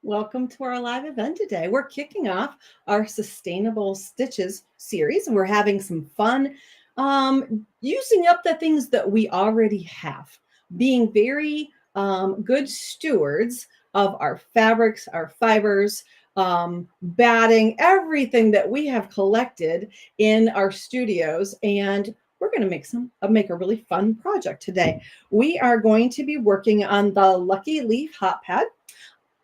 Welcome to our live event today. We're kicking off our Sustainable Stitches series, and we're having some fun using up the things that we already have, being very good stewards of our fabrics, our fibers, batting, everything that we have collected in our studios. And we're going to make a really fun project today. We are going to be working on the Lucky Leaf Hot Pad.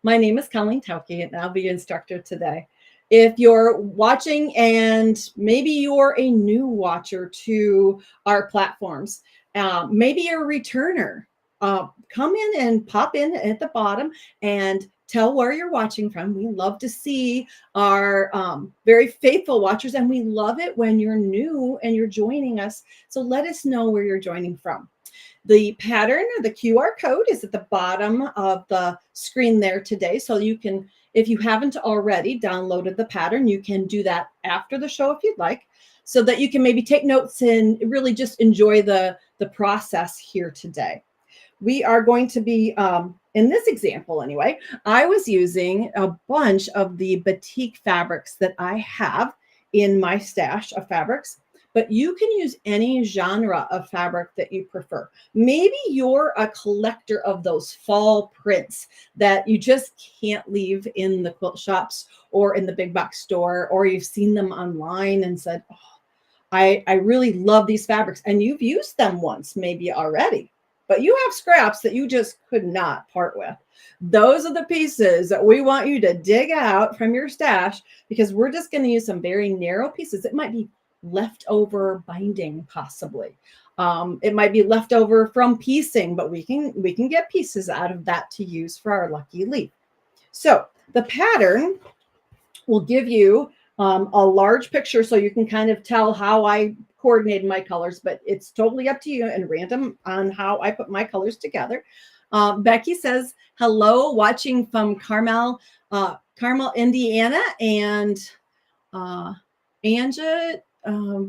My name is Colleen Tauke, and I'll be your instructor today. If you're watching and maybe you're a new watcher to our platforms, maybe you're a returner, come in and pop in at the bottom and tell where you're watching from. We love to see our very faithful watchers, and we love it when you're new and you're joining us. So let us know where you're joining from. The pattern or the QR code is at the bottom of the screen there today. So you can, if you haven't already downloaded the pattern, you can do that after the show if you'd like, so that you can maybe take notes and really just enjoy the process here today. We are going to be, in this example anyway, I was using a bunch of the batik fabrics that I have in my stash of fabrics. But you can use any genre of fabric that you prefer. Maybe you're a collector of those fall prints that you just can't leave in the quilt shops or in the big box store, or you've seen them online and said, oh, I really love these fabrics. And you've used them once maybe already, but you have scraps that you just could not part with. Those are the pieces that we want you to dig out from your stash, because we're just going to use some very narrow pieces. It might be leftover binding, possibly. It might be leftover from piecing, but we can get pieces out of that to use for our lucky leaf. So the pattern will give you a large picture so you can kind of tell how I coordinated my colors, but it's totally up to you and random on how I put my colors together. Becky says, hello, watching from Carmel, Indiana, and Anja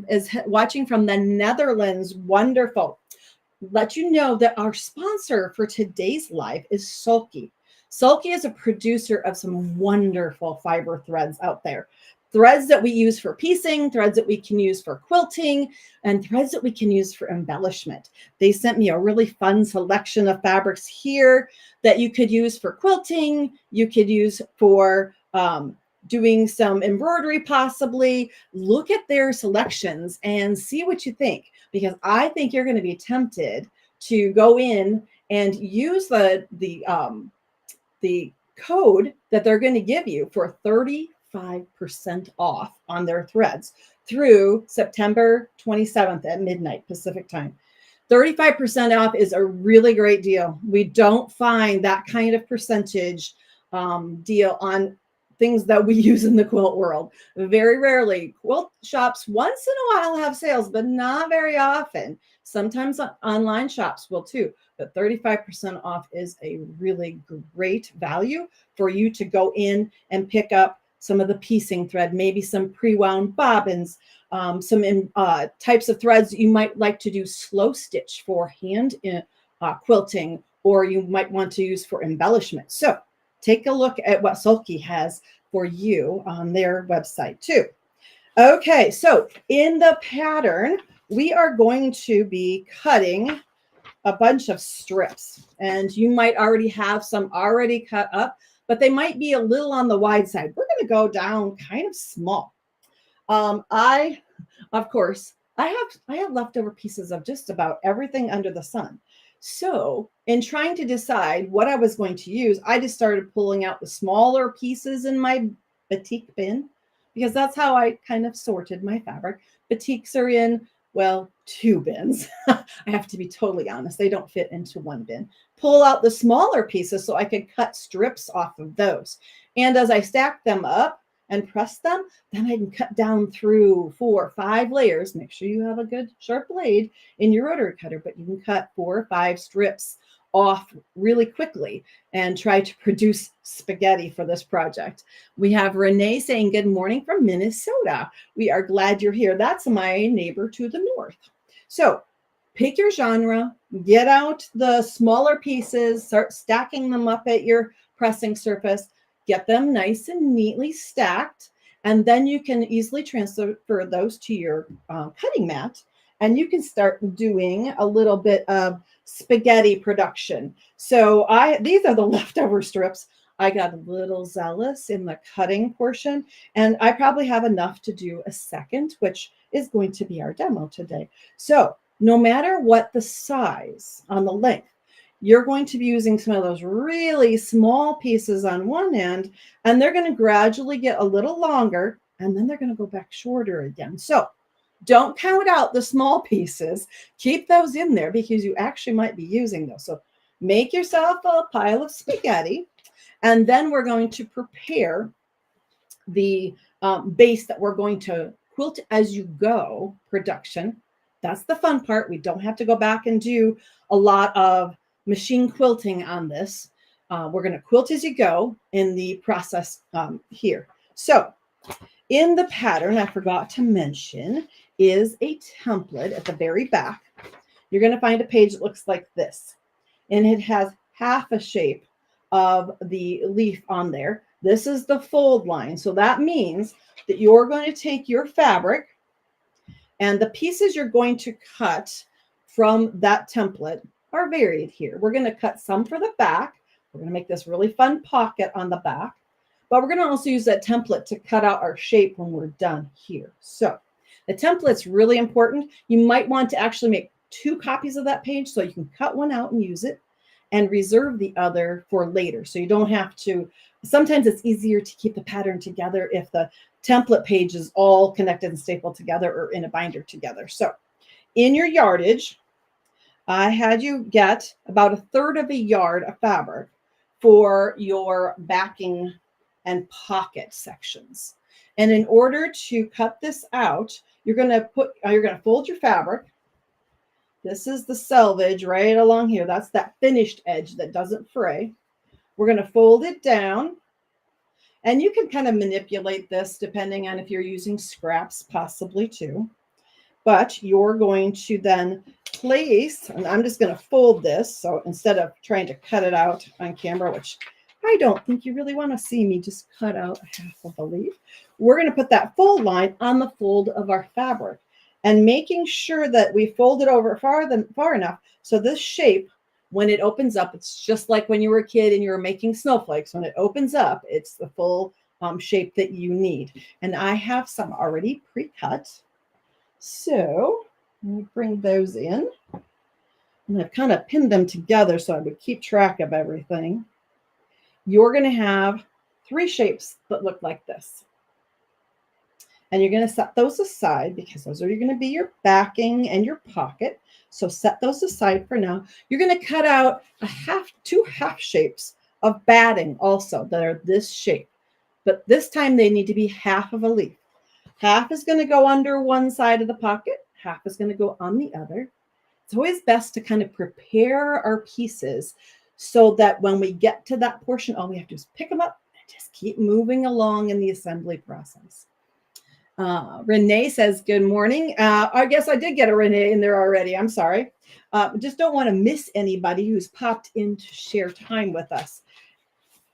is watching from the Netherlands. Wonderful. Let you know that our sponsor for today's live is Sulky. Sulky is a producer of some wonderful fiber threads out there. Threads that we use for piecing, threads that we can use for quilting, and threads that we can use for embellishment. They sent me a really fun selection of fabrics here that you could use for quilting, you could use for doing some embroidery possibly. Look at their selections and see what you think, because I think you're going to be tempted to go in and use the code that they're going to give you for 35% off on their threads through September 27th at midnight Pacific time. 35% off is a really great deal. We don't find that kind of percentage deal on things that we use in the quilt world. Very rarely. Quilt shops once in a while have sales, but not very often. Sometimes online shops will too, but 35% off is a really great value for you to go in and pick up some of the piecing thread, maybe some pre-wound bobbins, some types of threads you might like to do slow stitch for hand quilting, or you might want to use for embellishment. So take a look at what Sulky has for you on their website too. Okay, so in the pattern, we are going to be cutting a bunch of strips, and you might already have some already cut up, but they might be a little on the wide side. We're going to go down kind of small. Of course, I have leftover pieces of just about everything under the sun. So in trying to decide what I was going to use, I just started pulling out the smaller pieces in my batik bin, because that's how I kind of sorted my fabric. Batiks are in, well, 2 bins. I have to be totally honest. They don't fit into 1 bin. Pull out the smaller pieces so I could cut strips off of those. And as I stack them up and press them, then I can cut down through 4 or 5 layers. Make sure you have a good sharp blade in your rotary cutter, but you can cut 4 or 5 strips off really quickly and try to produce spaghetti for this project. We have Renee saying good morning from Minnesota. We are glad you're here. That's my neighbor to the north. So pick your genre, get out the smaller pieces, start stacking them up at your pressing surface. get them nice and neatly stacked, and then you can easily transfer those to your cutting mat, and you can start doing a little bit of spaghetti production. So these are the leftover strips. I got a little zealous in the cutting portion, and I probably have enough to do a second, which is going to be our demo today. So no matter what the size on the length, you're going to be using some of those really small pieces on one end, and they're going to gradually get a little longer, and then they're going to go back shorter again. So don't count out the small pieces. Keep those in there because you actually might be using those. So make yourself a pile of spaghetti, and then we're going to prepare the base that we're going to quilt as you go production. That's the fun part. We don't have to go back and do a lot of machine quilting on this. We're going to quilt as you go in the process here. So in the pattern, I forgot to mention, is a template at the very back. You're going to find a page that looks like this, and it has half a shape of the leaf on there. This is the fold line. So that means that you're going to take your fabric, and the pieces you're going to cut from that template are varied here. We're going to cut some for the back. We're going to make this really fun pocket on the back, but we're going to also use that template to cut out our shape when we're done here. So the template's really important. You might want to actually make 2 copies of that page so you can cut one out and use it and reserve the other for later. So you don't have to, sometimes it's easier to keep the pattern together if the template page is all connected and stapled together or in a binder together. So in your yardage, I had you get about 1/3 of a yard of fabric for your backing and pocket sections. And in order to cut this out, you're going to fold your fabric. This is the selvage right along here. That's that finished edge that doesn't fray. We're going to fold it down, and you can kind of manipulate this depending on if you're using scraps, possibly too. But you're going to then place, and I'm just going to fold this. So instead of trying to cut it out on camera, which I don't think you really want to see me just cut out half of a leaf, we're going to put that fold line on the fold of our fabric, and making sure that we fold it over far enough so this shape, when it opens up, it's just like when you were a kid and you were making snowflakes. When it opens up, it's the full shape that you need. And I have some already pre-cut. So let me bring those in. And I've kind of pinned them together so I would keep track of everything. You're going to have 3 shapes that look like this. And you're going to set those aside because those are going to be your backing and your pocket. So set those aside for now. You're going to cut out 2 half shapes of batting also that are this shape. But this time they need to be half of a leaf. Half is going to go under one side of the pocket. Half is going to go on the other. It's always best to kind of prepare our pieces so that when we get to that portion, all we have to do is pick them up and just keep moving along in the assembly process. Renee says, good morning. I guess I did get a Renee in there already. I'm sorry. Just don't want to miss anybody who's popped in to share time with us.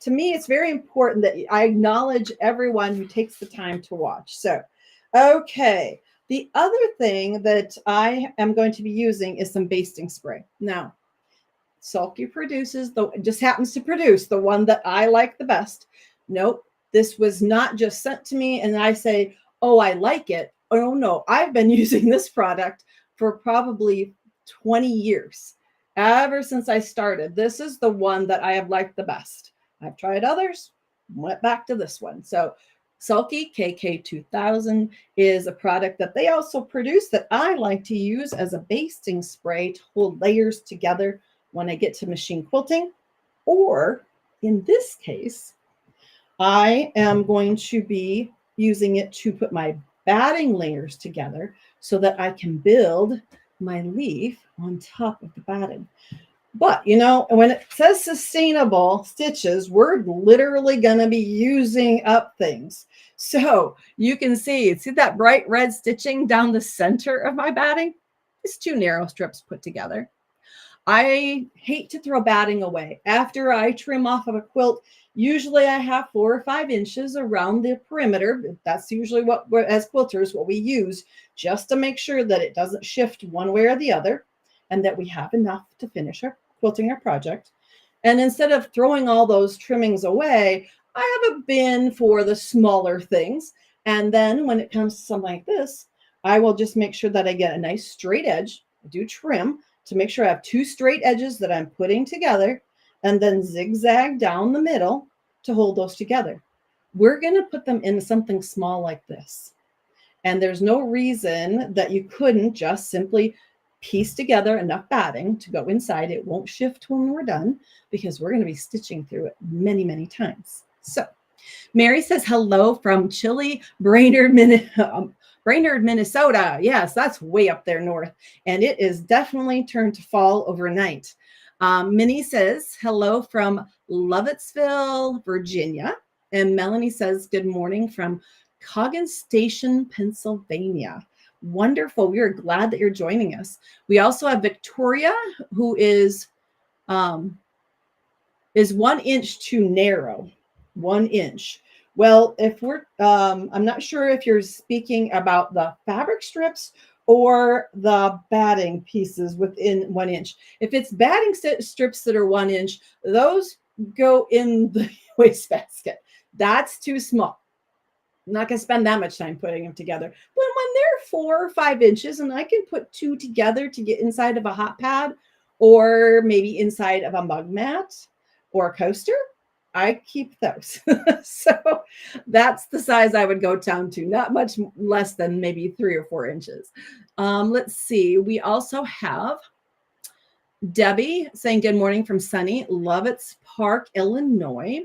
To me, it's very important that I acknowledge everyone who takes the time to watch. So, okay. The other thing that I am going to be using is some basting spray. Now, Sulky just happens to produce the one that I like the best. Nope. This was not just sent to me and I say, oh, I like it. Oh, no, I've been using this product for probably 20 years. Ever since I started, this is the one that I have liked the best. I've tried others, went back to this one. So Sulky KK2000 is a product that they also produce that I like to use as a basting spray to hold layers together when I get to machine quilting. Or in this case, I am going to be using it to put my batting layers together so that I can build my leaf on top of the batting. But, you know, when it says sustainable stitches, we're literally going to be using up things. So you can see that bright red stitching down the center of my batting? It's 2 narrow strips put together. I hate to throw batting away. After I trim off of a quilt, Usually I have 4 or 5 inches around the perimeter. That's usually what we're, as quilters, what we use just to make sure that it doesn't shift one way or the other and that we have enough to finish our quilting our project. And instead of throwing all those trimmings away, I have a bin for the smaller things. And then when it comes to something like this, I will just make sure that I get a nice straight edge. I do trim to make sure I have 2 straight edges that I'm putting together and then zigzag down the middle to hold those together. We're going to put them in something small like this. And there's no reason that you couldn't just simply piece together enough batting to go inside. It won't shift when we're done because we're going to be stitching through it many, many times. So Mary says hello from chilly Brainerd, Minnesota. Yes, that's way up there north. And it is definitely turned to fall overnight. Minnie says hello from Lovettsville, Virginia. And Melanie says good morning from Coggin Station, Pennsylvania. Wonderful. We are glad that you're joining us. We also have Victoria, who is 1 inch too narrow. 1 inch. Well, if we're, I'm not sure if you're speaking about the fabric strips or the batting pieces within 1 inch. If it's batting strips that are 1 inch, those go in the wastebasket. That's too small. I'm not going to spend that much time putting them together. But when they're 4 or 5 inches and I can put 2 together to get inside of a hot pad or maybe inside of a mug mat or a coaster, I keep those. So that's the size I would go down to, not much less than maybe 3 or 4 inches. Let's see. We also have Debbie saying good morning from sunny Lovitz Park, Illinois.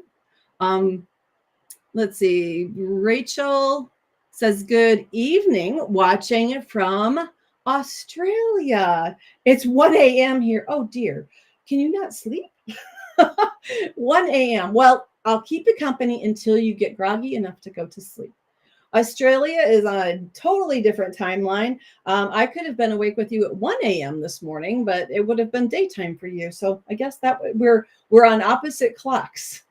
Let's see. Rachel says good evening, watching from Australia. It's 1 a.m. here. Oh dear. Can you not sleep? 1 a.m. Well, I'll keep you company until you get groggy enough to go to sleep. Australia is on a totally different timeline. I could have been awake with you at 1 a.m. this morning, but it would have been daytime for you. So I guess that we're on opposite clocks.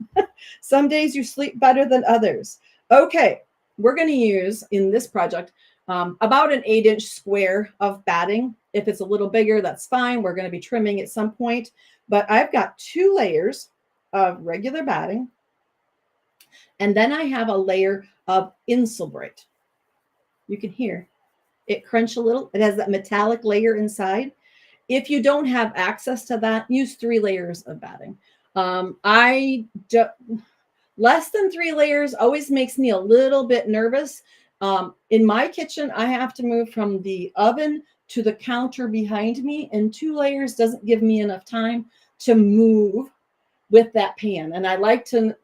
Some days you sleep better than others. Okay, we're going to use in this project about an 8-inch square of batting. If it's a little bigger, that's fine. We're going to be trimming at some point. But I've got 2 layers of regular batting. And then I have a layer of Insulbrite. You can hear it crunch a little. It has that metallic layer inside. If you don't have access to that, use 3 layers of batting. Less than 3 layers always makes me a little bit nervous. In my kitchen, I have to move from the oven to the counter behind me, and 2 layers doesn't give me enough time to move with that pan. And I like to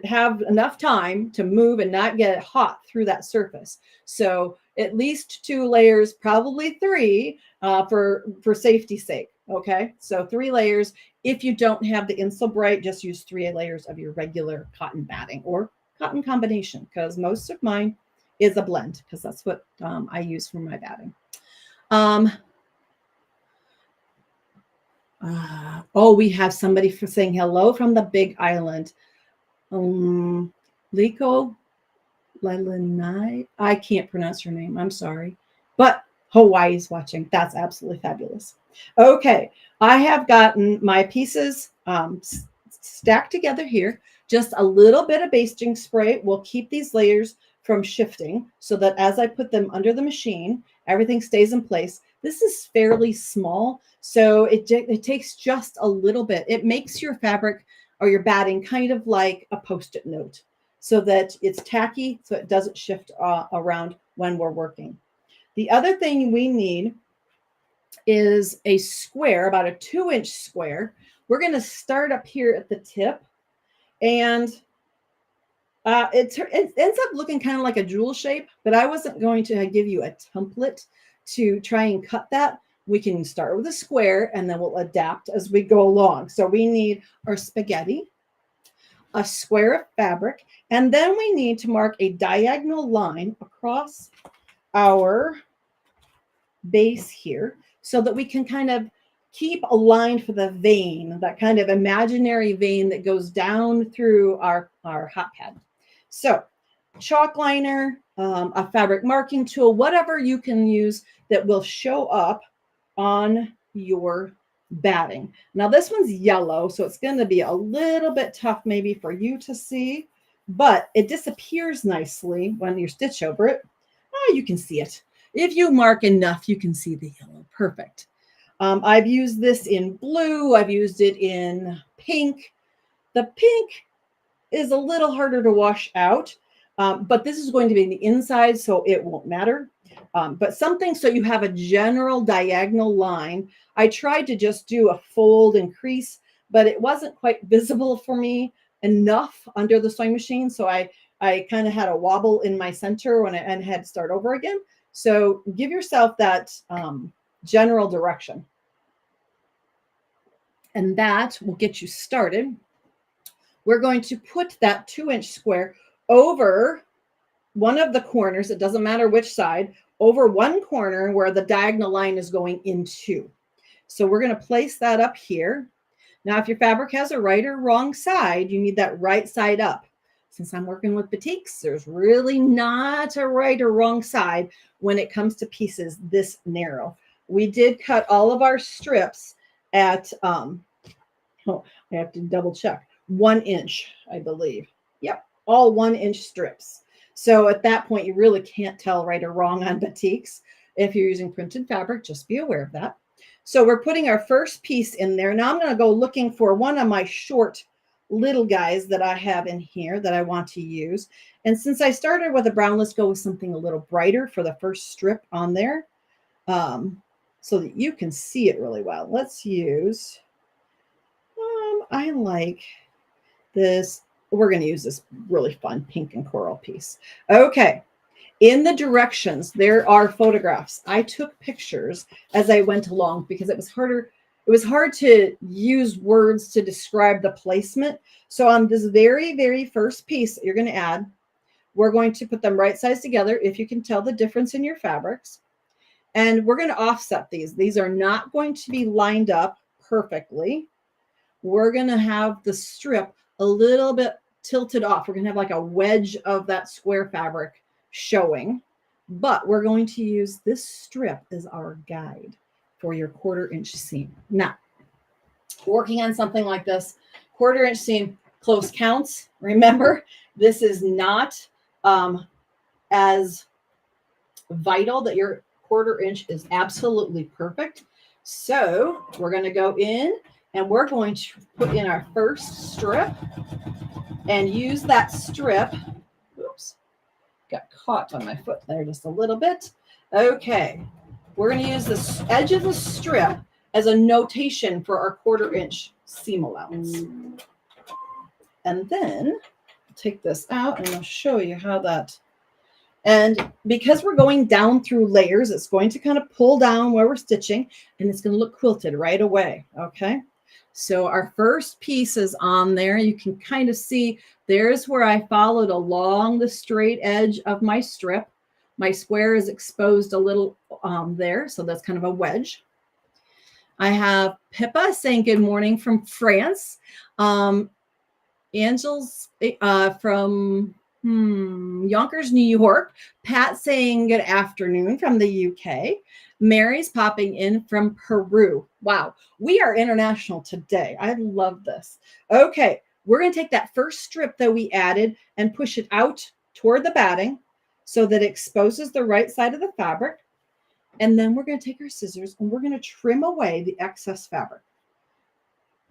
have enough time to move and not get hot through that surface. So at least 2 layers, probably 3 for safety's sake. Okay, so 3 layers. If you don't have the Insulbrite, just use 3 layers of your regular cotton batting or cotton combination, because most of mine is a blend, because that's what I use for my batting. We have somebody saying hello from the Big Island. Liko Lelanai. I can't pronounce your name. I'm sorry. But Hawaii's watching. That's absolutely fabulous. Okay. I have gotten my pieces stacked together here. Just a little bit of basting spray will keep these layers from shifting so that as I put them under the machine, everything stays in place. This is fairly small, so it takes just a little bit. It makes your fabric or your batting kind of like a Post-it note so that it's tacky, so it doesn't shift around when we're working. The other thing we need is a square, about a 2-inch square. We're going to start up here at the tip, and it ends up looking kind of like a jewel shape, but I wasn't going to give you a template to try and cut that. We can start with a square and then we'll adapt as we go along. So we need our spaghetti, a square of fabric, and then we need to mark a diagonal line across our base here so that we can kind of keep aligned for the vein, that kind of imaginary vein that goes down through our hot pad. So chalk liner, a fabric marking tool, whatever you can use that will show up on your batting. Now this one's yellow, so it's going to be a little bit tough maybe for you to see, but it disappears nicely when you stitch over it. Oh, you can see it. If you mark enough, you can see the yellow. Perfect. I've used this in blue. I've used it in pink. The pink is a little harder to wash out, but this is going to be the inside, so it won't matter. But something so you have a general diagonal line. I tried to just do a fold and crease, but it wasn't quite visible for me enough under the sewing machine. So I kind of had a wobble in my center and had to start over again. So give yourself that general direction. And that will get you started. We're going to put that 2-inch square over one of the corners. It doesn't matter which side, over one corner where the diagonal line is going into. So we're going to place that up here. Now, if your fabric has a right or wrong side, you need that right side up. Since I'm working with batiks, there's really not a right or wrong side when it comes to pieces this narrow. We did cut all of our strips at, I have to double check, 1 inch, I believe. Yep, all 1-inch strips. So at that point, you really can't tell right or wrong on batiks. If you're using printed fabric, just be aware of that. So we're putting our first piece in there. Now I'm going to go looking for one of my short little guys that I have in here that I want to use. And since I started with a brown, let's go with something a little brighter for the first strip on there, so that you can see it really well. Let's use, I like this. We're going to use this really fun pink and coral piece. Okay. In the directions, there are photographs. I took pictures as I went along because it was harder. It was hard to use words to describe the placement. So on this very, very first piece that you're going to add, we're going to put them right sides together, if you can tell the difference in your fabrics. And we're going to offset these. These are not going to be lined up perfectly. We're going to have the strip a little bit tilted off. We're going to have like a wedge of that square fabric showing, but we're going to use this strip as our guide for your 1/4-inch seam. Now, working on something like this, 1/4-inch seam, close counts. Remember, this is not as vital that your 1/4-inch is absolutely perfect. So we're going to go in and we're going to put in our first strip and use that strip. Oops, got caught on my foot there just a little bit. Okay, we're going to use the edge of the strip as a notation for our 1/4-inch seam allowance. And then take this out and I'll show you how that. And because we're going down through layers, it's going to kind of pull down where we're stitching and it's going to look quilted right away. Okay. So our first piece is on there. You can kind of see there's where I followed along the straight edge of my strip. My square is exposed a little there. So that's kind of a wedge. I have Pippa saying good morning from France. Angel's from Yonkers, New York. Pat saying good afternoon from the UK. Mary's popping in from Peru. Wow, we are international today. I love this. Okay, we're going to take that first strip that we added and push it out toward the batting so that it exposes the right side of the fabric. And then we're going to take our scissors and we're going to trim away the excess fabric.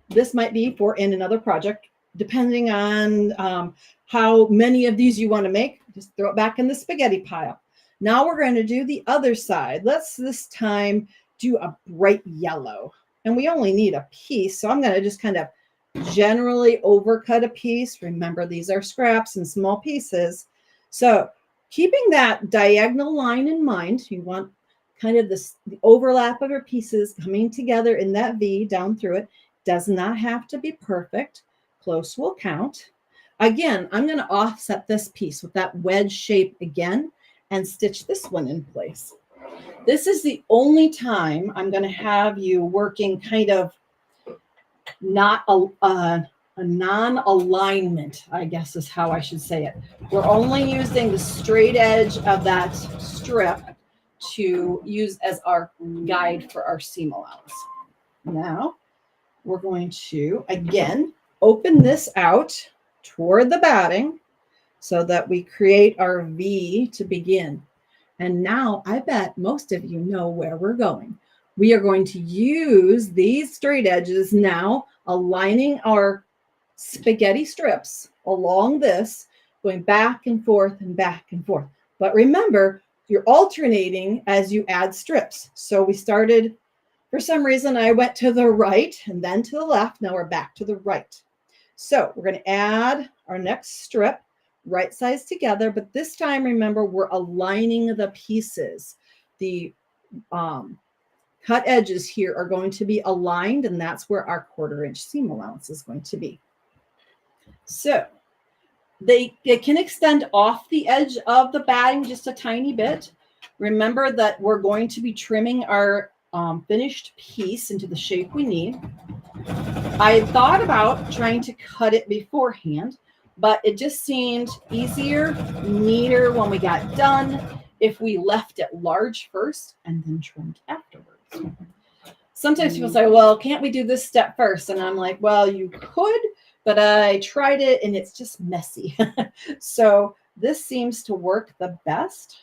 This might be for in another project, depending on how many of these you want to make. Just throw it back in the spaghetti pile. Now we're going to do the other side. Let's this time do a bright yellow. And we only need a piece. So I'm going to just kind of generally overcut a piece. Remember, these are scraps and small pieces. So keeping that diagonal line in mind, you want kind of the overlap of your pieces coming together in that V down through it. Does not have to be perfect. Close will count. Again, I'm going to offset this piece with that wedge shape again and stitch this one in place. This is the only time I'm going to have you working kind of not a non-alignment, I guess is how I should say it. We're only using the straight edge of that strip to use as our guide for our seam allowance. Now, we're going to, again, open this out toward the batting so that we create our V to begin. And now I bet most of you know where we're going. We are going to use these straight edges now, aligning our spaghetti strips along this, going back and forth and back and forth. But remember, you're alternating as you add strips. So we started, for some reason, I went to the right and then to the left. Now we're back to the right. So we're going to add our next strip, right sides together, but this time, remember, we're aligning the pieces. The cut edges here are going to be aligned, and that's where our 1/4 inch seam allowance is going to be. So they can extend off the edge of the batting just a tiny bit. Remember that we're going to be trimming our finished piece into the shape we need. I thought about trying to cut it beforehand, but it just seemed easier, neater when we got done if we left it large first and then trimmed afterwards. Sometimes people say, well, can't we do this step first? And I'm like, well, you could, but I tried it and it's just messy. So this seems to work the best.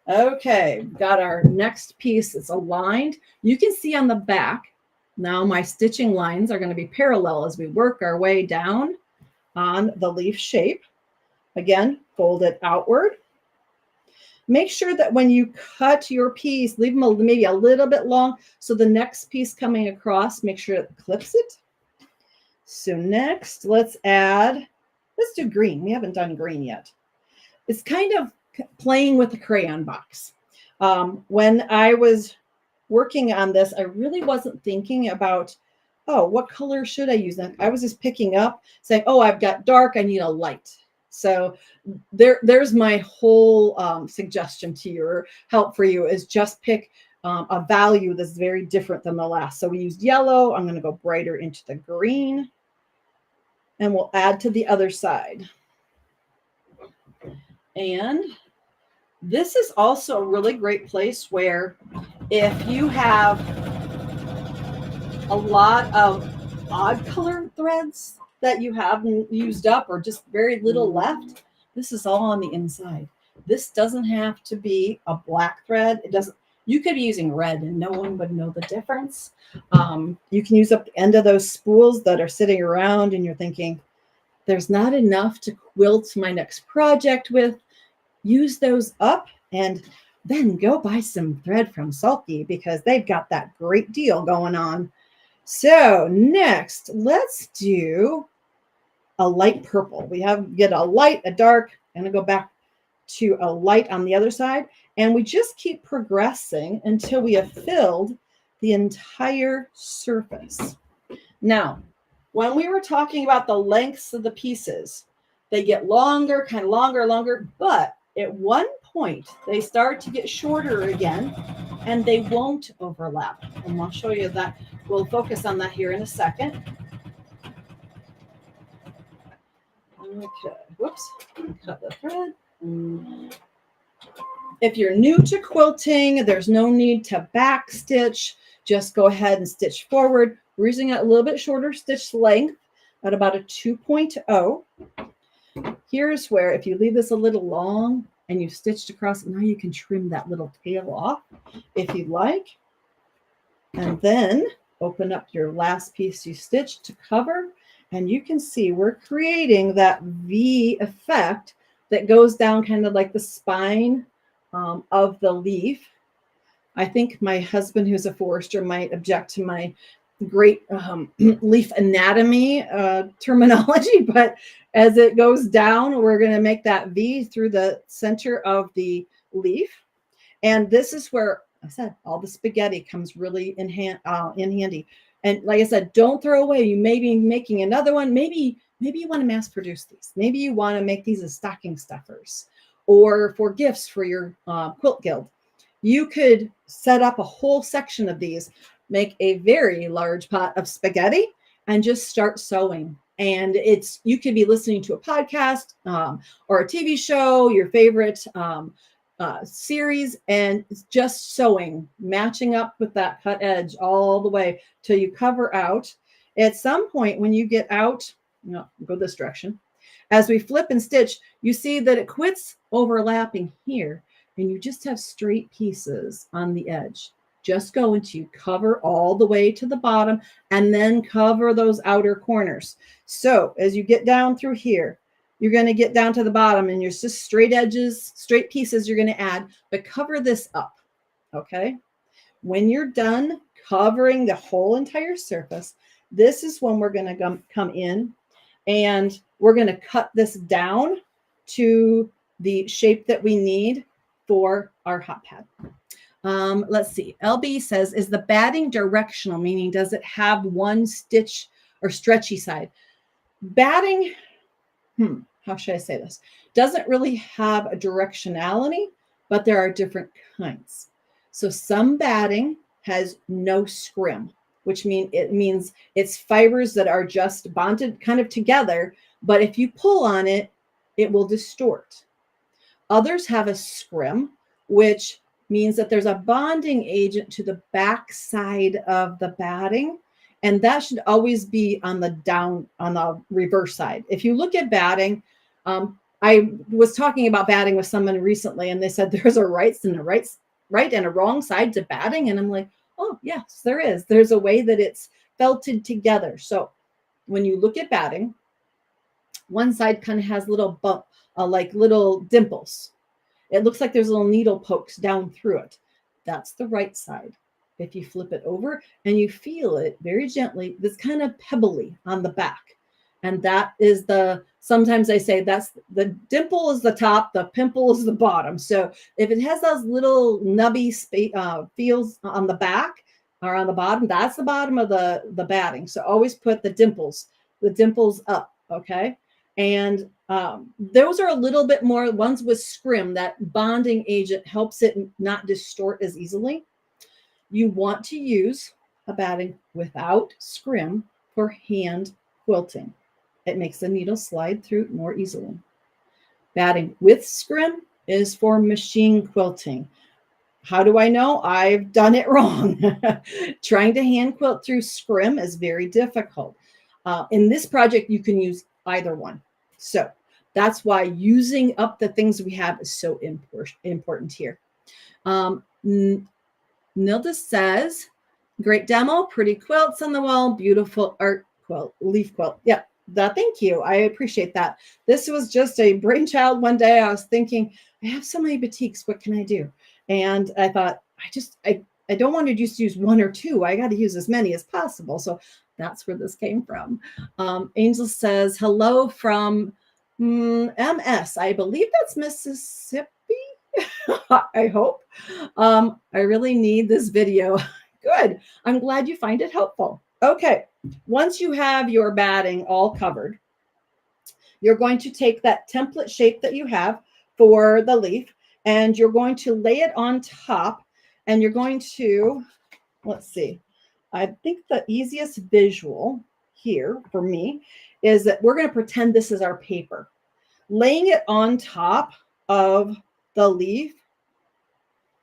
Okay, got our next piece. It's aligned. You can see on the back, now my stitching lines are going to be parallel as we work our way down on the leaf shape. Again, fold it outward. Make sure that when you cut your piece, leave them maybe a little bit long, so the next piece coming across, make sure it clips it. So next, let's do green. We haven't done green yet. It's kind of playing with the crayon box. When I was working on this, I really wasn't thinking about, oh, what color should I use? I was just picking up, saying, oh, I've got dark, I need a light. So there's my whole suggestion to you, or help for you, is just pick a value that's very different than the last. So we used yellow. I'm going to go brighter into the green, and we'll add to the other side. And this is also a really great place where if you have a lot of odd color threads that you haven't used up or just very little left, this is all on the inside. This doesn't have to be a black thread. It doesn't. You could be using red and no one would know the difference. You can use up the end of those spools that are sitting around and you're thinking, there's not enough to quilt my next project with. Use those up and then go buy some thread from Sulky because they've got that great deal going on. So next, let's do a light purple. We get a light, a dark, and I go back to a light on the other side. And we just keep progressing until we have filled the entire surface. Now, when we were talking about the lengths of the pieces, they get longer, kind of longer, but at one point, they start to get shorter again, and they won't overlap. And I'll show you that. We'll focus on that here in a second. Okay, whoops, cut the thread. If you're new to quilting, there's no need to back stitch. Just go ahead and stitch forward. We're using a little bit shorter stitch length at about a 2.0. Here's where if you leave this a little long and you've stitched across, now you can trim that little tail off if you'd like. And then open up your last piece you stitched to cover. And you can see we're creating that V effect that goes down kind of like the spine of the leaf. I think my husband, who's a forester, might object to my great leaf anatomy terminology, but as it goes down, we're going to make that V through the center of the leaf. And this is where I said all the spaghetti comes really in handy. And like I said, don't throw away. You may be making another one. Maybe you want to mass produce these. Maybe you want to make these as stocking stuffers or for gifts for your quilt guild. You could set up a whole section of these, make a very large pot of spaghetti, and just start sewing. And you could be listening to a podcast or a TV show, your favorite series, and just sewing, matching up with that cut edge all the way till you cover out. At some point, when you get out, go this direction. As we flip and stitch, you see that it quits overlapping here, and you just have straight pieces on the edge. Just go until you cover all the way to the bottom, and then cover those outer corners. So as you get down through here, you're going to get down to the bottom, and there's just straight edges, straight pieces you're going to add, but cover this up, okay? When you're done covering the whole entire surface, this is when we're going to come in, and we're going to cut this down to the shape that we need for our hot pad. Let's see. LB says, is the batting directional, meaning does it have one stitch or stretchy side? Batting, how should I say this? Doesn't really have a directionality, but there are different kinds. So some batting has no scrim, which means it's fibers that are just bonded kind of together, but if you pull on it, it will distort. Others have a scrim, which means that there's a bonding agent to the back side of the batting, and that should always be on the reverse side. If you look at batting, I was talking about batting with someone recently, and they said there's a right and a wrong side to batting, and I'm like, oh yes, there is. There's a way that it's felted together. So when you look at batting, one side kind of has little like little dimples. It looks like there's little needle pokes down through it. That's the right side. If you flip it over and you feel it very gently, this kind of pebbly on the back. And that is sometimes I say that's the dimple is the top, the pimple is the bottom. So if it has those little nubby feels on the back or on the bottom, that's the bottom of the batting. So always put the dimples up, okay? And those are a little bit more, ones with scrim, that bonding agent helps it not distort as easily. You want to use a batting without scrim for hand quilting. It makes the needle slide through more easily. Batting with scrim is for machine quilting. How do I know? I've done it wrong. Trying to hand quilt through scrim is very difficult. In this project, you can use either one. So that's why using up the things we have is so important here. Nilda says, great demo, pretty quilts on the wall, beautiful art quilt, leaf quilt. Yeah, thank you. I appreciate that. This was just a brainchild one day. I was thinking, I have so many batiks. What can I do? And I thought, I don't want to just use one or two. I got to use as many as possible. So that's where this came from. Angel says, hello from MS. I believe that's Mississippi. I hope. I really need this video. Good. I'm glad you find it helpful. Okay. Once you have your batting all covered, you're going to take that template shape that you have for the leaf, and you're going to lay it on top, and you're going to, let's see, I think the easiest visual here for me is that we're going to pretend this is our paper. Laying it on top of the leaf,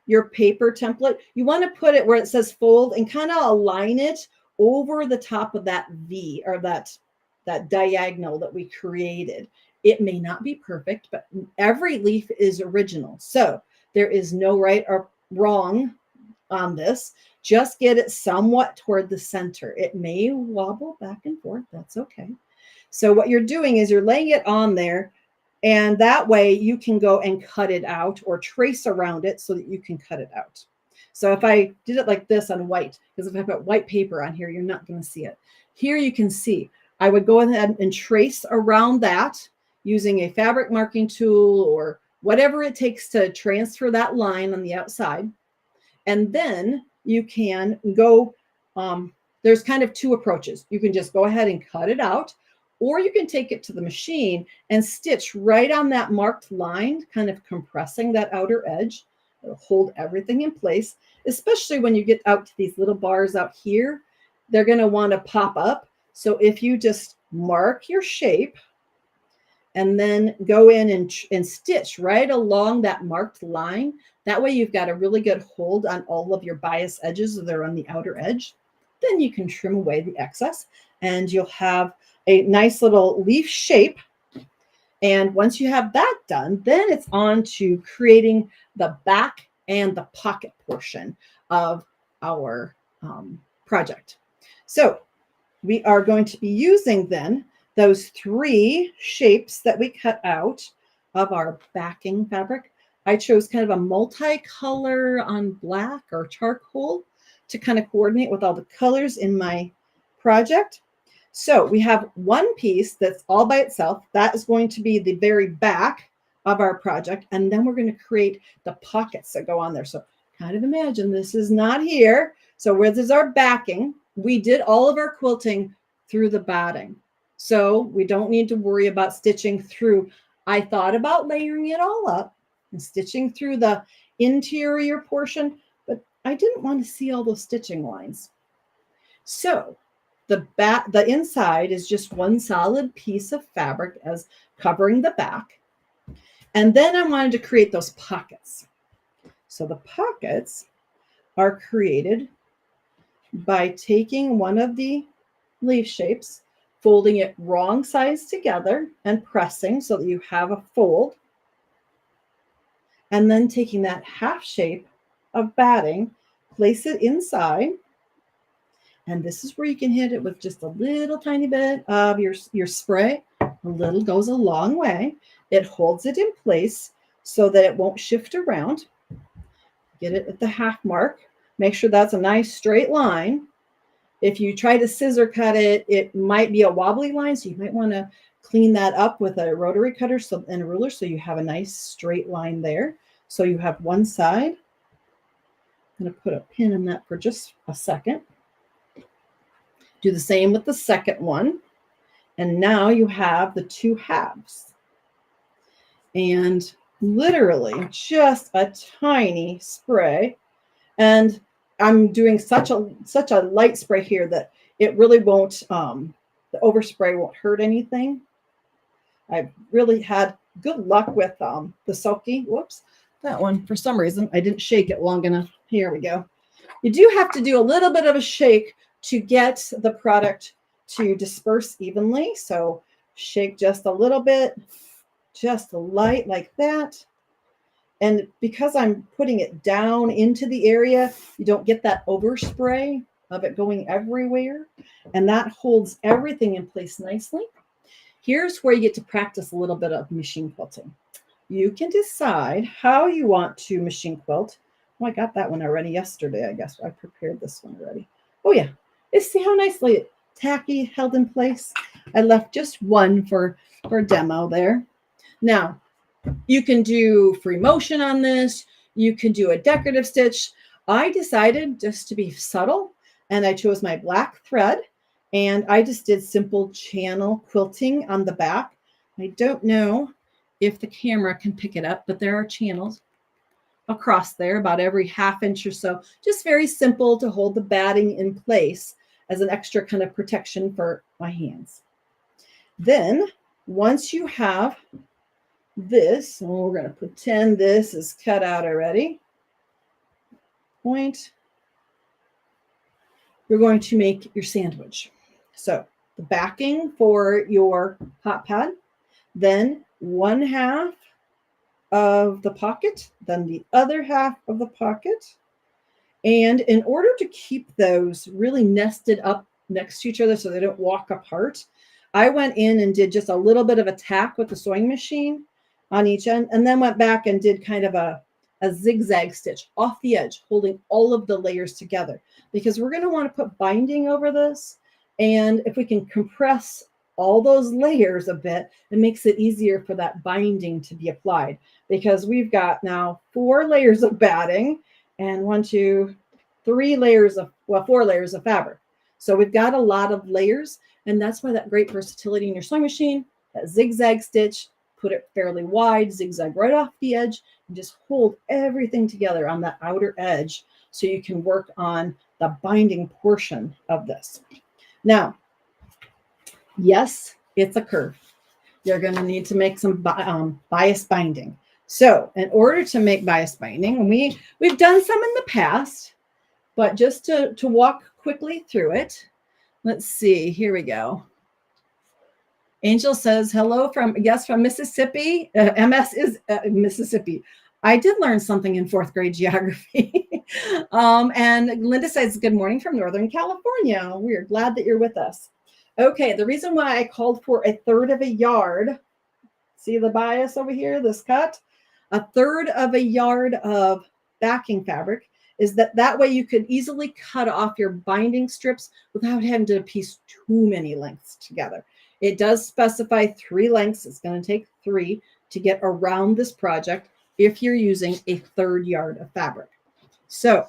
your paper template, you want to put it where it says fold and kind of align it over the top of that V, or that diagonal that we created. It may not be perfect, but every leaf is original. So there is no right or wrong on this. Just get it somewhat toward the center. It may wobble back and forth. That's okay. So what you're doing is you're laying it on there, and that way you can go and cut it out or trace around it so that you can cut it out. So if I did it like this on white, because if I put white paper on here, you're not going to see it. Here you can see. I would go ahead and trace around that using a fabric marking tool or whatever it takes to transfer that line on the outside. And then you can go, there's kind of two approaches. You can just go ahead and cut it out, or you can take it to the machine and stitch right on that marked line, kind of compressing that outer edge. It'll hold everything in place, especially when you get out to these little bars out here. They're going to want to pop up. So if you just mark your shape and then go in and stitch right along that marked line, that way you've got a really good hold on all of your bias edges that are on the outer edge. Then you can trim away the excess and you'll have a nice little leaf shape. And once you have that done, then it's on to creating the back and the pocket portion of our project. So we are going to be using then those 3 shapes that we cut out of our backing fabric. I chose kind of a multicolor on black or charcoal to kind of coordinate with all the colors in my project. So we have one piece that's all by itself. That is going to be the very back of our project. And then we're going to create the pockets that go on there. So kind of imagine this is not here. So where there's our backing, we did all of our quilting through the batting. So we don't need to worry about stitching through. I thought about layering it all up and stitching through the interior portion, but I didn't want to see all those stitching lines. So the inside is just one solid piece of fabric as covering the back. And then I wanted to create those pockets. So the pockets are created by taking one of the leaf shapes, folding it wrong sides together and pressing so that you have a fold. And then taking that half shape of batting, place it inside. And this is where you can hit it with just a little tiny bit of your spray. A little goes a long way. It holds it in place so that it won't shift around. Get it at the half mark. Make sure that's a nice straight line. If you try to scissor cut it, it might be a wobbly line. So you might want to clean that up with a rotary cutter and a ruler so you have a nice straight line there. So you have one side. I'm going to put a pin in that for just a second. Do the same with the second one. And now you have the 2 halves. And literally just a tiny spray. And I'm doing such a light spray here that it really won't, the overspray won't hurt anything. I've really had good luck with the Sulky. Whoops, that one, for some reason, I didn't shake it long enough. Here we go. You do have to do a little bit of a shake to get the product to disperse evenly. So shake just a little bit, just light like that. And because I'm putting it down into the area, you don't get that overspray of it going everywhere. And that holds everything in place nicely. Here's where you get to practice a little bit of machine quilting. You can decide how you want to machine quilt. Oh, I got that one already yesterday. I guess I prepared this one already. Oh yeah, see how nicely tacky held in place. I left just one for demo there. Now, you can do free motion on this. You can do a decorative stitch. I decided just to be subtle, and I chose my black thread, and I just did simple channel quilting on the back. I don't know if the camera can pick it up, but there are channels across there about every ½ inch or so. Just very simple to hold the batting in place as an extra kind of protection for my hands. Then once you have this, and we're going to pretend this is cut out already, point, you're going to make your sandwich. So the backing for your hot pad, then 1/2 of the pocket, then the other half of the pocket. And in order to keep those really nested up next to each other so they don't walk apart, I went in and did just a little bit of a tack with the sewing machine on each end, and then went back and did kind of a zigzag stitch off the edge, holding all of the layers together, because we're going to want to put binding over this. And if we can compress all those layers a bit, it makes it easier for that binding to be applied, because we've got now 4 layers of batting and 1, 2, 3 layers of, well, 4 layers of fabric. So we've got a lot of layers, and that's why that great versatility in your sewing machine, that zigzag stitch, put it fairly wide, zigzag right off the edge, and just hold everything together on the outer edge so you can work on the binding portion of this. Now, yes, it's a curve. You're going to need to make some bias binding. So in order to make bias binding, we've done some in the past, but just to walk quickly through it, let's see, here we go. Angel says, hello from Mississippi. MS is Mississippi. I did learn something in 4th grade geography. And Linda says, good morning from Northern California. We're glad that you're with us. Okay, the reason why I called for 1/3 of a yard, see the bias over here, this cut? 1/3 of a yard of backing fabric is that way you could easily cut off your binding strips without having to piece too many lengths together. It does specify 3 lengths. It's going to take 3 to get around this project if you're using 1/3 yard of fabric. So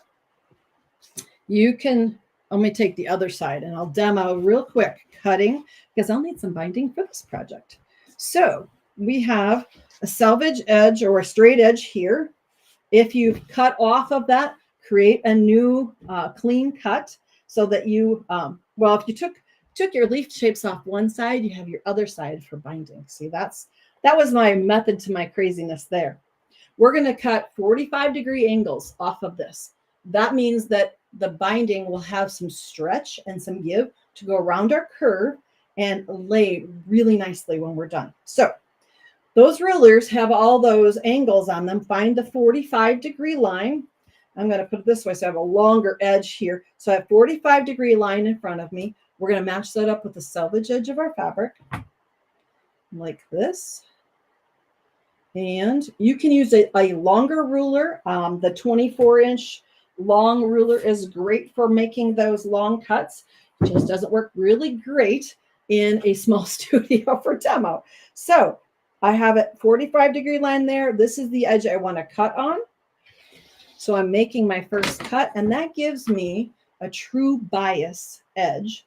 you can, let me take the other side and I'll demo real quick cutting because I'll need some binding for this project. So we have a selvage edge or a straight edge here. If you've cut off of that, create a new clean cut so that you, well, if you took your leaf shapes off one side, you have your other side for binding. See, that was my method to my craziness there. We're going to cut 45-degree angles off of this. That means that the binding will have some stretch and some give to go around our curve and lay really nicely when we're done. So those rulers have all those angles on them. Find the 45-degree line. I'm going to put it this way so I have a longer edge here. So I have 45-degree line in front of me. We're going to match that up with the selvage edge of our fabric like this. And you can use a longer ruler. The 24-inch long ruler is great for making those long cuts. It just doesn't work really great in a small studio for demo. So I have a 45-degree line there. This is the edge I want to cut on. So I'm making my first cut, and that gives me a true bias edge,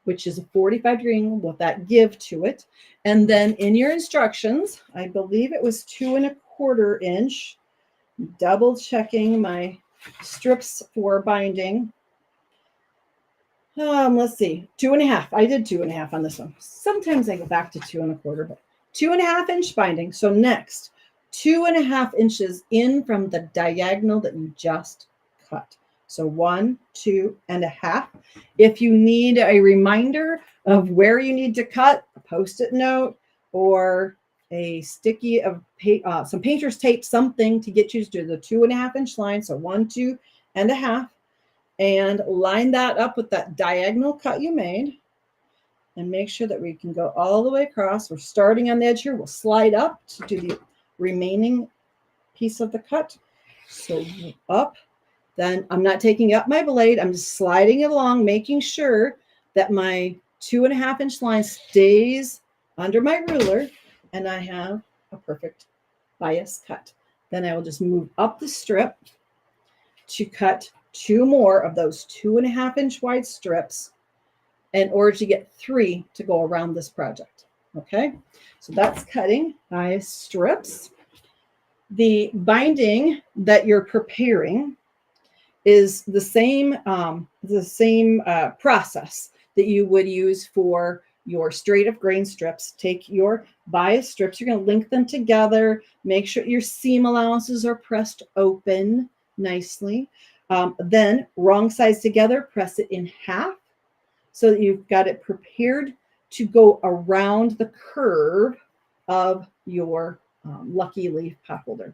which is a 45-degree angle with that give to it. And then in your instructions, I believe it was 2 1/4 inch, double checking my strips for binding. Let's see, 2 1/2. I did 2 1/2 on this one. Sometimes I go back to 2 1/4, but 2 1/2 inch binding. So next, 2 1/2 inches in from the diagonal that you just cut. So 1, 2 1/2. If you need a reminder of where you need to cut, a Post-it note or a sticky of some painter's tape, something to get you to the 2 1/2 inch line. So 1, 2 1/2, and line that up with that diagonal cut you made, and make sure that we can go all the way across. We're starting on the edge here. We'll slide up to do the remaining piece of the cut. So up. Then I'm not taking up my blade. I'm just sliding it along, making sure that my 2 1/2 inch line stays under my ruler, and I have a perfect bias cut. Then I will just move up the strip to cut 2 more of those 2 1/2 inch wide strips in order to get 3 to go around this project. Okay, so that's cutting bias strips. The binding that you're preparing is the same process that you would use for your straight of grain strips. Take your bias strips, you're going to link them together, make sure your seam allowances are pressed open nicely. Then wrong sides together, press it in half so that you've got it prepared to go around the curve of your lucky leaf pot holder.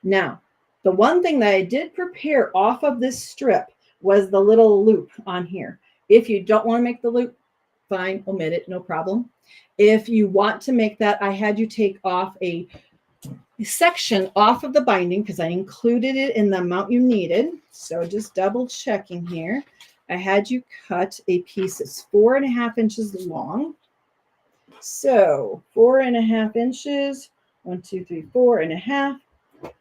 Now, the one thing that I did prepare off of this strip was the little loop on here. If you don't want to make the loop, fine, omit it, no problem. If you want to make that, I had you take off a section off of the binding because I included it in the amount you needed. So just double checking here. I had you cut a piece that's 4 1/2 inches long. So 4 1/2 inches, 1, 2, 3, 4 1/2.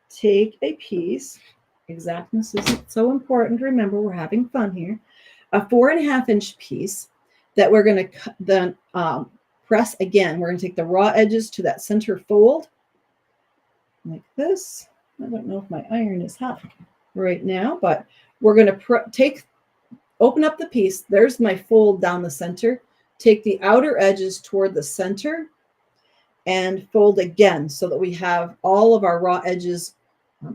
Take a piece, exactness isn't so important. Remember, we're having fun here. A 4 1/2 inch piece that we're going to then press again. We're going to take the raw edges to that center fold like this. I don't know if my iron is hot right now, but we're going to open up the piece. There's my fold down the center. Take the outer edges toward the center and fold again so that we have all of our raw edges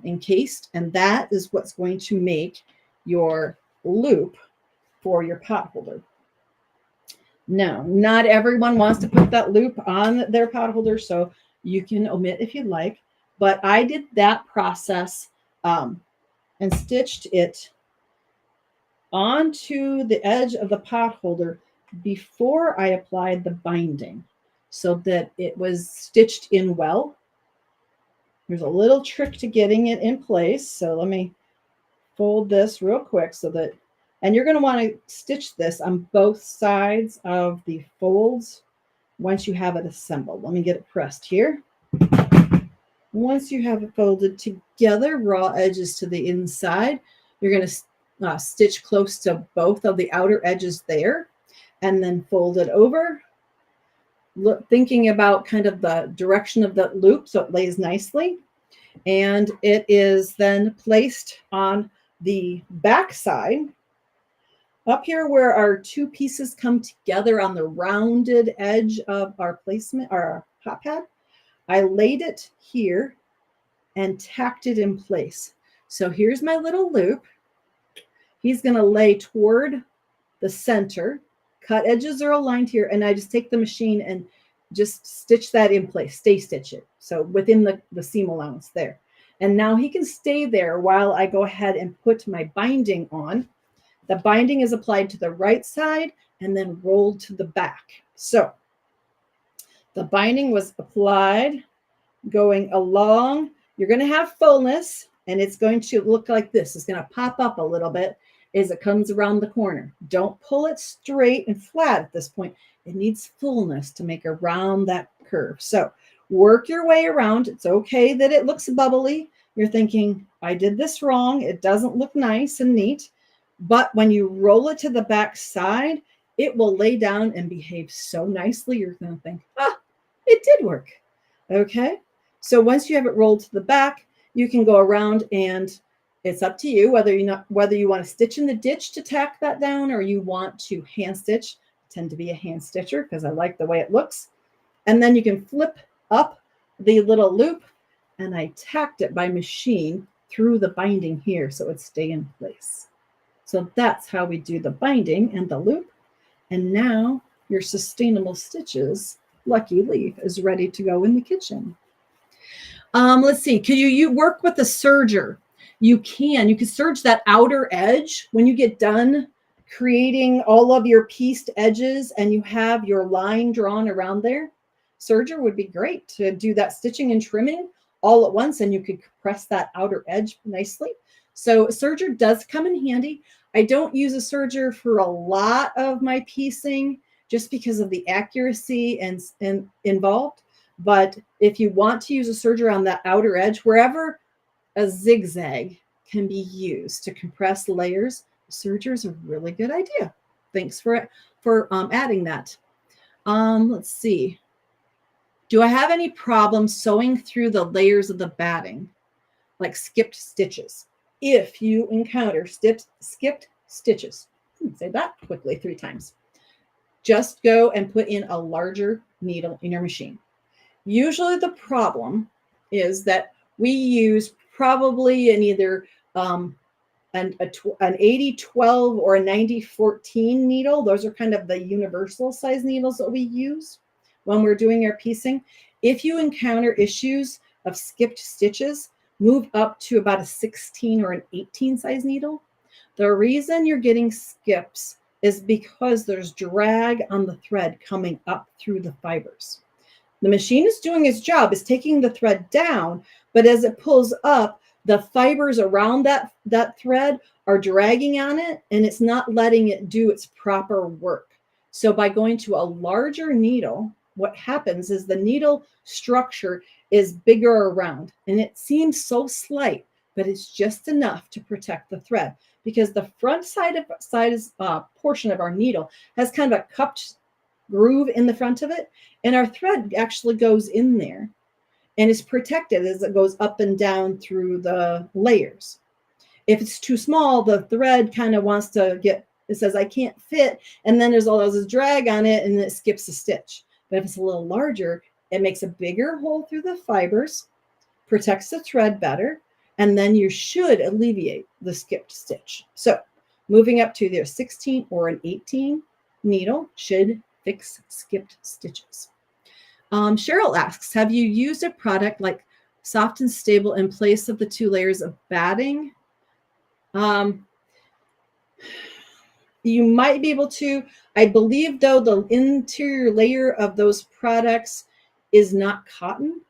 encased. And that is what's going to make your loop for your pot holder. Now, not everyone wants to put that loop on their pot holder, so you can omit if you'd like. But I did that process and stitched it onto the edge of the pot holder before I applied the binding so that it was stitched in well. There's a little trick to getting it in place. So let me fold this real quick so that, and you're going to want to stitch this on both sides of the folds once you have it assembled. Let me get it pressed here. Once you have it folded together, raw edges to the inside, you're going to stitch close to both of the outer edges there and then fold it over. Thinking about kind of the direction of that loop so it lays nicely. And it is then placed on the back side. Up here where our two pieces come together on the rounded edge of our placement, our hot pad, I laid it here and tacked it in place. So here's my little loop. He's going to lay toward the center. Cut edges are aligned here, and I just take the machine and just stitch that in place, stay stitch it. So within the seam allowance there. And now he can stay there while I go ahead and put my binding on. The binding is applied to the right side and then rolled to the back. So the binding was applied going along. You're going to have fullness, and it's going to look like this. It's going to pop up a little bit as it comes around the corner. Don't pull it straight and flat at this point. It needs fullness to make around that curve. So work your way around. It's okay that it looks bubbly. You're thinking, I did this wrong. It doesn't look nice and neat. But when you roll it to the back side, it will lay down and behave so nicely. You're going to think, it did work. Okay. So once you have it rolled to the back, you can go around, and it's up to you whether you want to stitch in the ditch to tack that down or you want to hand stitch. I tend to be a hand stitcher because I like the way it looks. And then you can flip up the little loop, and I tacked it by machine through the binding here so it would stay in place. So that's how we do the binding and the loop. And now your sustainable stitches lucky leaf is ready to go in the kitchen. Let's see. Can you work with a serger? You can serge that outer edge when you get done creating all of your pieced edges and you have your line drawn around there. Serger would be great to do that stitching and trimming all at once, and you could press that outer edge nicely. So a serger does come in handy. I don't use a serger for a lot of my piecing just because of the accuracy and involved. But if you want to use a serger on that outer edge, wherever a zigzag can be used to compress layers, a serger is a really good idea. Thanks for adding that. Let's see. Do I have any problems sewing through the layers of the batting, like skipped stitches? If you encounter skipped stitches, say that quickly 3 times, just go and put in a larger needle in your machine. Usually the problem is that we use probably an either an 80-12 or a 90-14 needle. Those are kind of the universal size needles that we use when we're doing our piecing. If you encounter issues of skipped stitches, move up to about a 16 or an 18 size needle. The reason you're getting skips is because there's drag on the thread coming up through the fibers. The machine is doing its job, is taking the thread down, but as it pulls up, the fibers around that thread are dragging on it, and it's not letting it do its proper work. So by going to a larger needle, what happens is the needle structure is bigger around, and it seems so slight, but it's just enough to protect the thread, because the front side portion of our needle has kind of a cupped groove in the front of it, and our thread actually goes in there and is protected as it goes up and down through the layers. If it's too small, the thread kind of wants to get, it says, I can't fit. And then there's all this drag on it and it skips a stitch. But if it's a little larger, it makes a bigger hole through the fibers, protects the thread better, and then you should alleviate the skipped stitch. So moving up to either 16 or an 18 needle should fix skipped stitches. Cheryl asks, have you used a product like Soft and Stable in place of the 2 layers of batting? You might be able to. I believe, though, the interior layer of those products is not cotton,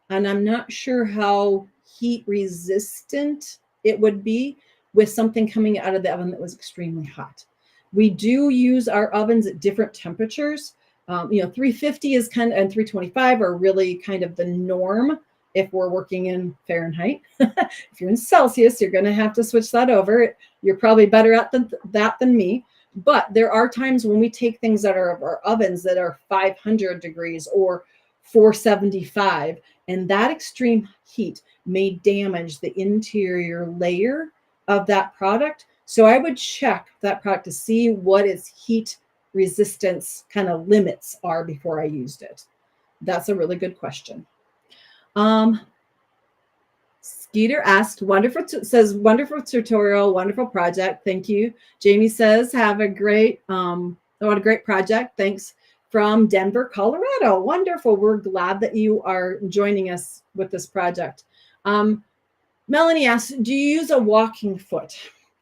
and I'm not sure how heat resistant it would be with something coming out of the oven that was extremely hot. We do use our ovens at different temperatures. 350 is kind of, and 325 are really kind of the norm if we're working in Fahrenheit. If you're in Celsius, you're going to have to switch that over. You're probably better at that than me. But there are times when we take things that are our ovens that are 500 degrees or 475, and that extreme heat may damage the interior layer of that product. So I would check that product to see what its heat resistance kind of limits are before I used it. That's a really good question. Skeeter asked, wonderful tutorial, wonderful project. Thank you. Jamie says, have a great, what a great project. Thanks from Denver, Colorado. Wonderful. We're glad that you are joining us with this project. Melanie asks, do you use a walking foot?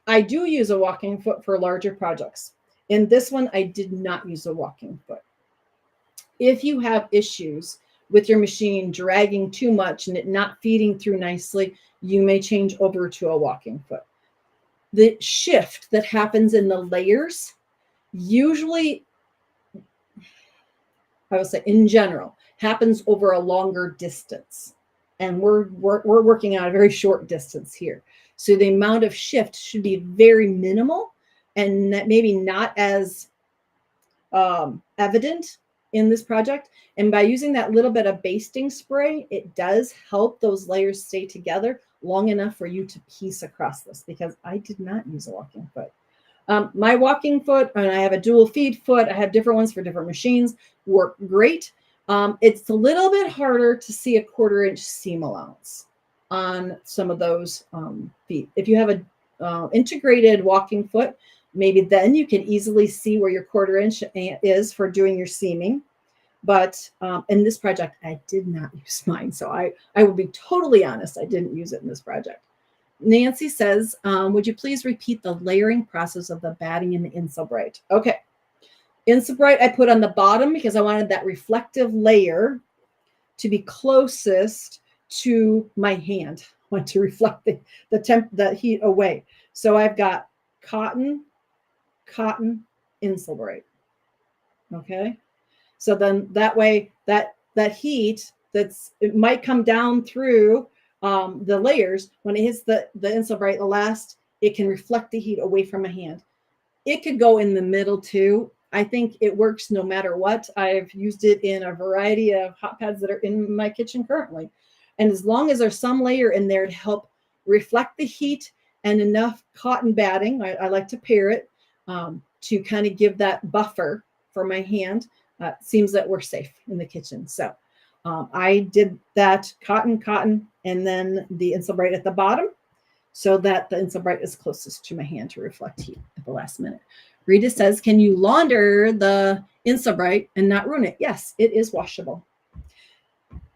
I do use a walking foot for larger projects. In this one, I did not use a walking foot. If you have issues with your machine dragging too much and it not feeding through nicely, you may change over to a walking foot. The shift that happens in the layers, usually, I would say in general, happens over a longer distance. And we're working on a very short distance here. So the amount of shift should be very minimal and maybe not as evident in this project. And by using that little bit of basting spray, it does help those layers stay together long enough for you to piece across this, because I did not use a walking foot. My walking foot, and I have a dual feed foot, I have different ones for different machines, work great. It's a little bit harder to see a 1/4-inch seam allowance on some of those feet. If you have a integrated walking foot, maybe then you can easily see where your 1/4-inch is for doing your seaming. But in this project, I did not use mine. So I will be totally honest, I didn't use it in this project. Nancy says, would you please repeat the layering process of the batting in the Insulbright? Okay. Insulbright I put on the bottom because I wanted that reflective layer to be closest to my hand. I want to reflect the heat away. So I've got cotton, Insulbright. Okay. So then that way that heat it might come down through the layers. When it hits the Insulbright, the last, it can reflect the heat away from my hand. It could go in the middle too. I think it works no matter what. I've used it in a variety of hot pads that are in my kitchen currently. And as long as there's some layer in there to help reflect the heat and enough cotton batting, I like to pair it to kind of give that buffer for my hand. Seems that we're safe in the kitchen. So I did that cotton, and then the Insulbright at the bottom, so that the Insulbright is closest to my hand to reflect heat at the last minute. Rita says, can you launder the Insulbright and not ruin it? Yes, it is washable.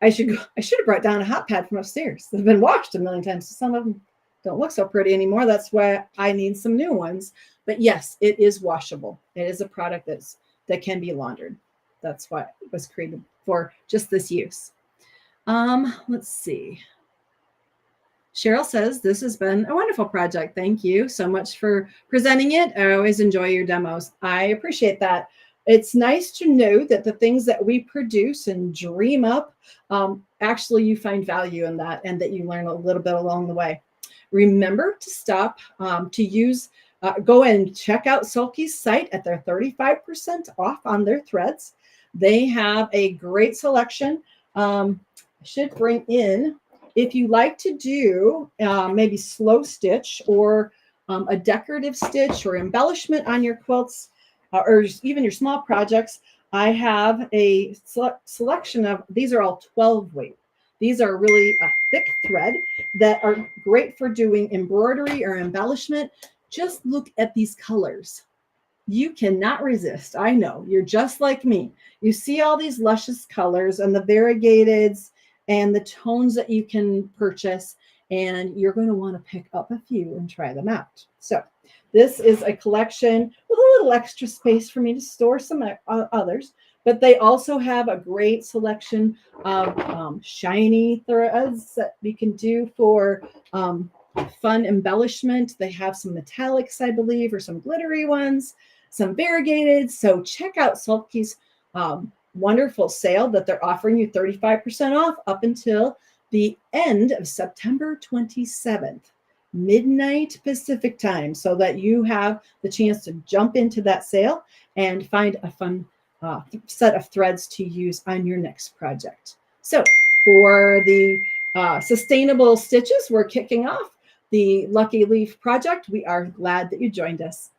I should have brought down a hot pad from upstairs. They've been washed a million times. So some of them don't look so pretty anymore. That's why I need some new ones. But yes, it is washable. It is a product that can be laundered. That's why it was created for just this use. Let's see. Cheryl says, this has been a wonderful project. Thank you so much for presenting it. I always enjoy your demos. I appreciate that. It's nice to know that the things that we produce and dream up, actually you find value in that and that you learn a little bit along the way. Remember to stop to use go and check out Sulky's site at their 35% off on their threads. They have a great selection. I should bring in, if you like to do maybe slow stitch or a decorative stitch or embellishment on your quilts, or even your small projects, I have a selection of, these are all 12 weight. These are really a thick thread that are great for doing embroidery or embellishment. Just look at these colors. You cannot resist. I know, you're just like me. You see all these luscious colors and the variegateds and the tones that you can purchase, and you're going to want to pick up a few and try them out. So this is a collection with a little extra space for me to store some others, but they also have a great selection of shiny threads that you can do for fun embellishment. They have some metallics, I believe, or some glittery ones, some variegated. So check out Sulky's wonderful sale that they're offering you 35% off up until the end of September 27th, midnight Pacific time, so that you have the chance to jump into that sale and find a fun set of threads to use on your next project. So for the sustainable stitches, we're kicking off the Lucky Leaf project. We are glad that you joined us.